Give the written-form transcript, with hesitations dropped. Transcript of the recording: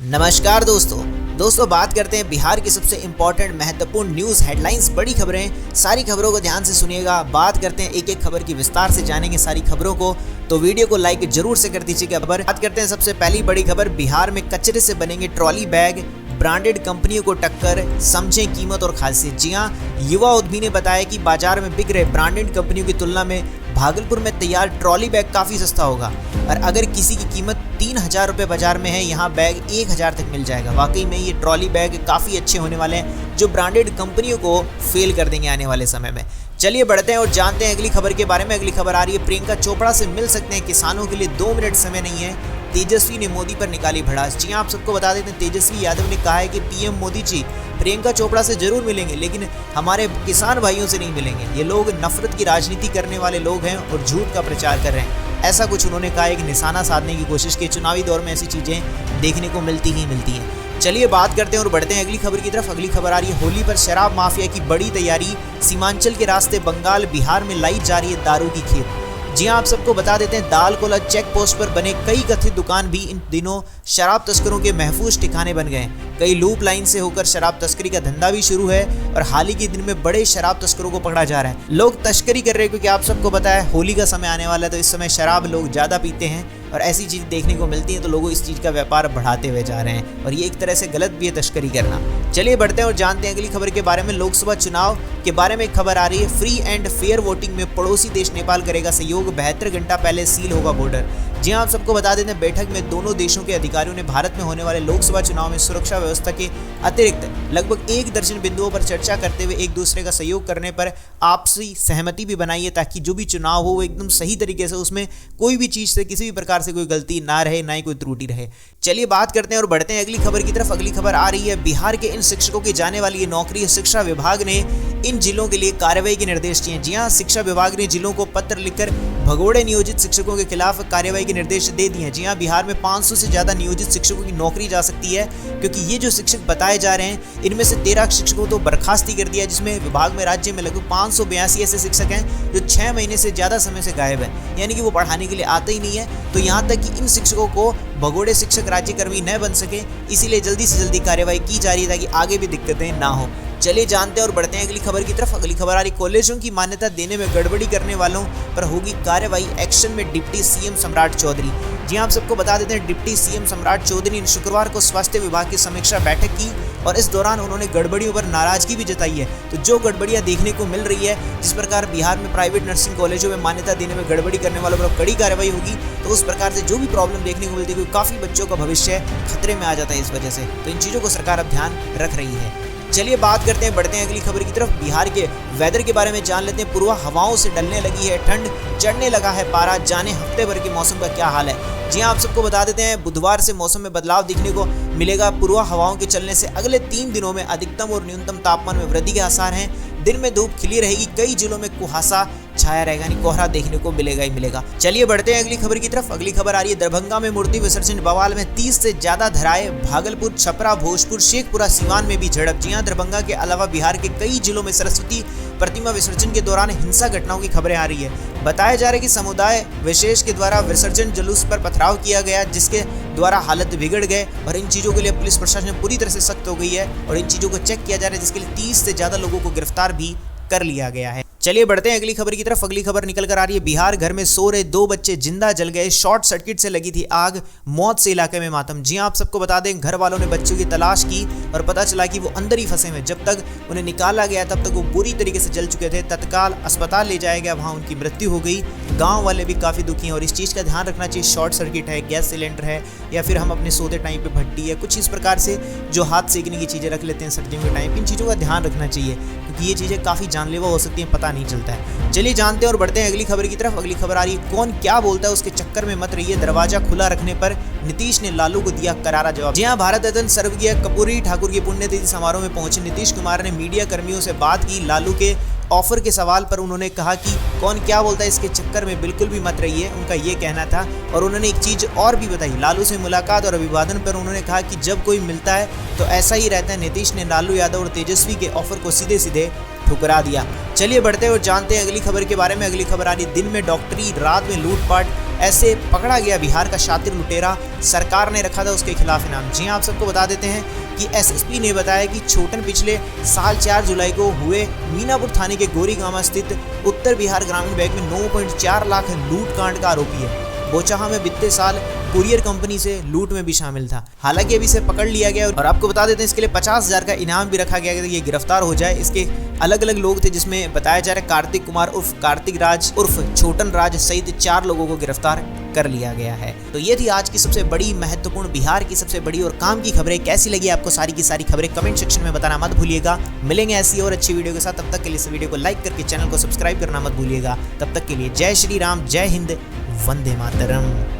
नमस्कार दोस्तों बात करते हैं बिहार की सबसे इम्पोर्टेंट महत्वपूर्ण न्यूज़ हेडलाइंस, बड़ी खबरें। सारी खबरों को ध्यान से सुनिएगा। बात करते हैं एक एक खबर की, विस्तार से जानेंगे सारी खबरों को, तो वीडियो को लाइक जरूर से कर दीजिएगा। बात करते हैं सबसे पहली बड़ी खबर, बिहार में कचरे से बनेंगे ट्रॉली बैग, ब्रांडेड कंपनियों को टक्कर, समझें कीमत और खासियत। जी हाँ, युवा उद्यमी ने बताया कि बाजार में बिक रहे ब्रांडेड कंपनियों की तुलना में भागलपुर में तैयार ट्रॉली बैग काफ़ी सस्ता होगा और अगर किसी की कीमत 3,000 रुपये बाजार में है, यहाँ बैग 1,000 तक मिल जाएगा। वाकई में ये ट्रॉली बैग काफ़ी अच्छे होने वाले हैं जो ब्रांडेड कंपनियों को फेल कर देंगे आने वाले समय में। चलिए बढ़ते हैं और जानते हैं अगली खबर के बारे में। अगली खबर आ रही है, प्रियंका चोपड़ा से मिल सकते हैं किसानों के लिए 2 मिनट समय नहीं है, तेजस्वी ने मोदी पर निकाली भड़ास। जी आप सबको बता देते हैं, तेजस्वी यादव ने कहा है कि पीएम मोदी जी प्रियंका चोपड़ा से जरूर मिलेंगे लेकिन हमारे किसान भाइयों से नहीं मिलेंगे। ये लोग नफरत की राजनीति करने वाले लोग हैं और झूठ का प्रचार कर रहे हैं, ऐसा कुछ उन्होंने कहा। एक निशाना साधने की कोशिश की। चुनावी दौर में ऐसी चीज़ें देखने को मिलती हैं। चलिए बात करते हैं और बढ़ते हैं अगली खबर की तरफ। अगली खबर आ रही है, होली पर शराब माफिया की बड़ी तैयारी, सीमांचल के रास्ते बंगाल बिहार में लाई जा रही है दारू की खेप। जी हाँ, आप सबको बता देते हैं, दालकोला चेक पोस्ट पर बने कई कथित दुकान भी इन दिनों शराब तस्करों के महफूज ठिकाने बन गए। कई लूप लाइन से होकर शराब तस्करी का धंधा भी शुरू है और हाल ही के दिन में बड़े शराब तस्करों को पकड़ा जा रहा है। लोग तस्करी कर रहे हैं क्योंकि आप सबको पता है होली का समय आने वाला है, तो इस समय शराब लोग ज़्यादा पीते हैं और ऐसी चीज़ देखने को मिलती है, तो लोग इस चीज़ का व्यापार बढ़ाते हुए जा रहे हैं और ये एक तरह से गलत भी है तस्करी करना। चलिए बढ़ते हैं और जानते हैं अगली खबर के बारे में। लोकसभा चुनाव के बारे में एक खबर आ रही है, फ्री एंड फेयर वोटिंग में पड़ोसी देश नेपाल करेगा सहयोग, 72 घंटा पहले सील होगा बॉर्डर। जी हाँ, आप सबको बता देते हैं, बैठक में दोनों देशों के अधिकारियों ने भारत में होने वाले लोकसभा चुनाव में सुरक्षा व्यवस्था के अतिरिक्त लगभग 1 दर्जन बिंदुओं पर चर्चा करते हुए एक दूसरे का सहयोग करने पर आपसी सहमति भी बनाई है, ताकि जो भी चुनाव हो वो एकदम सही तरीके से, उसमें कोई भी चीज़ से किसी भी प्रकार से कोई गलती ना रहे, ना ही कोई त्रुटि रहे। चलिए बात करते हैं और बढ़ते हैं अगली खबर की तरफ। अगली खबर आ रही है, बिहार के इन शिक्षकों की जाने वाली ये नौकरी, शिक्षा विभाग ने इन जिलों के लिए कार्रवाई के निर्देश दिए। जी हाँ, शिक्षा विभाग ने जिलों को पत्र लिखकर भगोड़े नियोजित शिक्षकों के खिलाफ कार्रवाई के निर्देश दे दिए हैं। जी हाँ, बिहार में 500 से ज़्यादा नियोजित शिक्षकों की नौकरी जा सकती है, क्योंकि ये जो शिक्षक बताए जा रहे हैं इनमें से 13 शिक्षकों तो बर्खास्त ही कर दिया, जिसमें विभाग में राज्य में लगभग 582 ऐसे शिक्षक हैं जो 6 महीने से ज़्यादा समय से गायब है, यानी कि वो पढ़ाने के लिए आते ही नहीं है। तो यहाँ तक कि इन शिक्षकों को भगोड़े शिक्षक राज्यकर्मी न बन सके, इसीलिए जल्दी से जल्दी कार्रवाई की जा रही है ताकि आगे भी दिक्कतें ना हो। चलिए जानते हैं और बढ़ते हैं अगली खबर की तरफ। अगली खबर आ रही, कॉलेजों की मान्यता देने में गड़बड़ी करने वालों पर होगी कार्रवाई, एक्शन में डिप्टी सीएम सम्राट चौधरी। जी आप सबको बता देते हैं, डिप्टी सीएम सम्राट चौधरी ने शुक्रवार को स्वास्थ्य विभाग की समीक्षा बैठक की और इस दौरान उन्होंने गड़बड़ियों पर नाराजगी भी जताई है। तो जो गड़बड़ियां देखने को मिल रही है, जिस प्रकार बिहार में प्राइवेट नर्सिंग कॉलेजों में मान्यता देने में गड़बड़ी करने वालों पर कड़ी कार्रवाई होगी, तो उस प्रकार से जो भी प्रॉब्लम देखने को मिलती है, काफ़ी बच्चों का भविष्य खतरे में आ जाता है इस वजह से। तो इन चीज़ों को सरकार अब ध्यान रख रही है। चलिए बात करते हैं, बढ़ते हैं अगली खबर की तरफ। बिहार के वेदर के बारे में जान लेते हैं। पूर्वा हवाओं से डलने लगी है ठंड, चढ़ने लगा है पारा, जाने हफ्ते भर के मौसम का क्या हाल है। जी हाँ, आप सबको बता देते हैं, बुधवार से मौसम में बदलाव दिखने को मिलेगा। पूर्वा हवाओं के चलने से अगले 3 दिनों में अधिकतम और न्यूनतम तापमान में वृद्धि के आसार हैं। दिन में धूप खिली रहेगी, कई जिलों में कुहासा छाया रहेगा, यानी कोहरा देखने को मिलेगा ही मिलेगा। चलिए बढ़ते हैं अगली खबर की तरफ। अगली खबर आ रही है, दरभंगा में मूर्ति विसर्जन बवाल में 30 से ज्यादा धराए, भागलपुर, छपरा, भोजपुर, शेखपुरा, सीवान में भी झड़प। जी हाँ, दरभंगा के अलावा बिहार के कई जिलों में सरस्वती प्रतिमा विसर्जन के दौरान हिंसा घटनाओं की खबरें आ रही है। बताया जा रहा है कि समुदाय विशेष के द्वारा विसर्जन जुलूस पर पथराव किया गया, जिसके द्वारा हालत बिगड़ गए और इन चीज़ों के लिए पुलिस प्रशासन पूरी तरह से सख्त हो गई है और इन चीज़ों को चेक किया जा रहा है, जिसके लिए 30 से ज़्यादा लोगों को गिरफ्तार भी कर लिया गया है। चलिए बढ़ते हैं अगली खबर की तरफ। अगली खबर निकल कर आ रही है, बिहार घर में सो रहे 2 बच्चे जिंदा जल गए, शॉर्ट सर्किट से लगी थी आग, मौत से इलाके में मातम। जी हाँ, आप सबको बता दें, घर वालों ने बच्चों की तलाश की और पता चला कि वो अंदर ही फंसे हुए। जब तक उन्हें निकाला गया तब तक वो बुरी तरीके से जल चुके थे। तत्काल अस्पताल ले जाया गया, वहाँ उनकी मृत्यु हो गई। गाँव वाले भी काफ़ी दुखी हैं और इस चीज़ का ध्यान रखना चाहिए। शॉर्ट सर्किट है, गैस सिलेंडर है, या फिर हम अपने सोते टाइम पे भट्टी है, कुछ इस प्रकार से जो हाथ सेकने की चीज़ें रख लेते हैं सर्दियों के टाइम, इन चीज़ों का ध्यान रखना चाहिए क्योंकि ये चीज़ें काफ़ी जानलेवा हो सकती हैं, पता नहीं चलता है। चलिए जानते हैं और बढ़ते हैं अगली खबर की तरफ। अगली खबर आ रही है, कौन क्या बोलता है उसके चक्कर में मत रहिए, दरवाजा खुला रखने पर नीतीश ने लालू को दिया करारा जवाब। जी हाँ, भारत रत्न स्वर्गीय कर्पूरी ठाकुर की पुण्यतिथि समारोह में पहुंचे नीतीश कुमार ने मीडिया कर्मियों से बात की। लालू के ऑफर के सवाल पर उन्होंने कहा कि कौन क्या बोलता है इसके चक्कर में बिल्कुल भी मत रहिए, उनका ये कहना था। और उन्होंने एक चीज़ और भी बताई, लालू से मुलाकात और अभिवादन पर उन्होंने कहा कि जब कोई मिलता है तो ऐसा ही रहता है। नीतीश ने लालू यादव और तेजस्वी के ऑफर को सीधे सीधे ठुकरा दिया। चलिए बढ़ते हैं और जानते हैं अगली खबर के बारे में। अगली खबर आ रही दिन में डॉक्टरी, रात में लूटपाट, ऐसे पकड़ा गया बिहार का शातिर लुटेरा, सरकार ने रखा था उसके खिलाफ इनाम। जी आप सबको बता देते हैं कि एसएसपी ने बताया कि छोटन पिछले साल 4 जुलाई को हुए मीनापुर थाने के गोरीगांव स्थित उत्तर बिहार ग्रामीण बैंक में 9.4 लाख लूट कांड का आरोपी है। बोचाहा में बीते साल कुरियर कंपनी से लूट में भी शामिल था। हालांकि अभी इसे पकड़ लिया गया और आपको बता देते हैं इसके लिए 50,000 का इनाम भी रखा गया कि ये गिरफ्तार हो जाए। इसके अलग अलग लोग थे जिसमें बताया जा रहा है कार्तिक कुमार उर्फ कार्तिक राज उर्फ छोटन राज सहित 4 लोगों को गिरफ्तार कर लिया गया है। तो ये थी आज की सबसे बड़ी महत्वपूर्ण बिहार की सबसे बड़ी और काम की खबरें। कैसी लगी आपको सारी की सारी खबरें कमेंट सेक्शन में बताना मत भूलिएगा। मिलेंगे ऐसी और अच्छी वीडियो के साथ, तब तक के लिए इस वीडियो को लाइक करके चैनल को सब्सक्राइब करना मत भूलिएगा। तब तक के लिए जय श्री राम, जय हिंद, वंदे मातरम।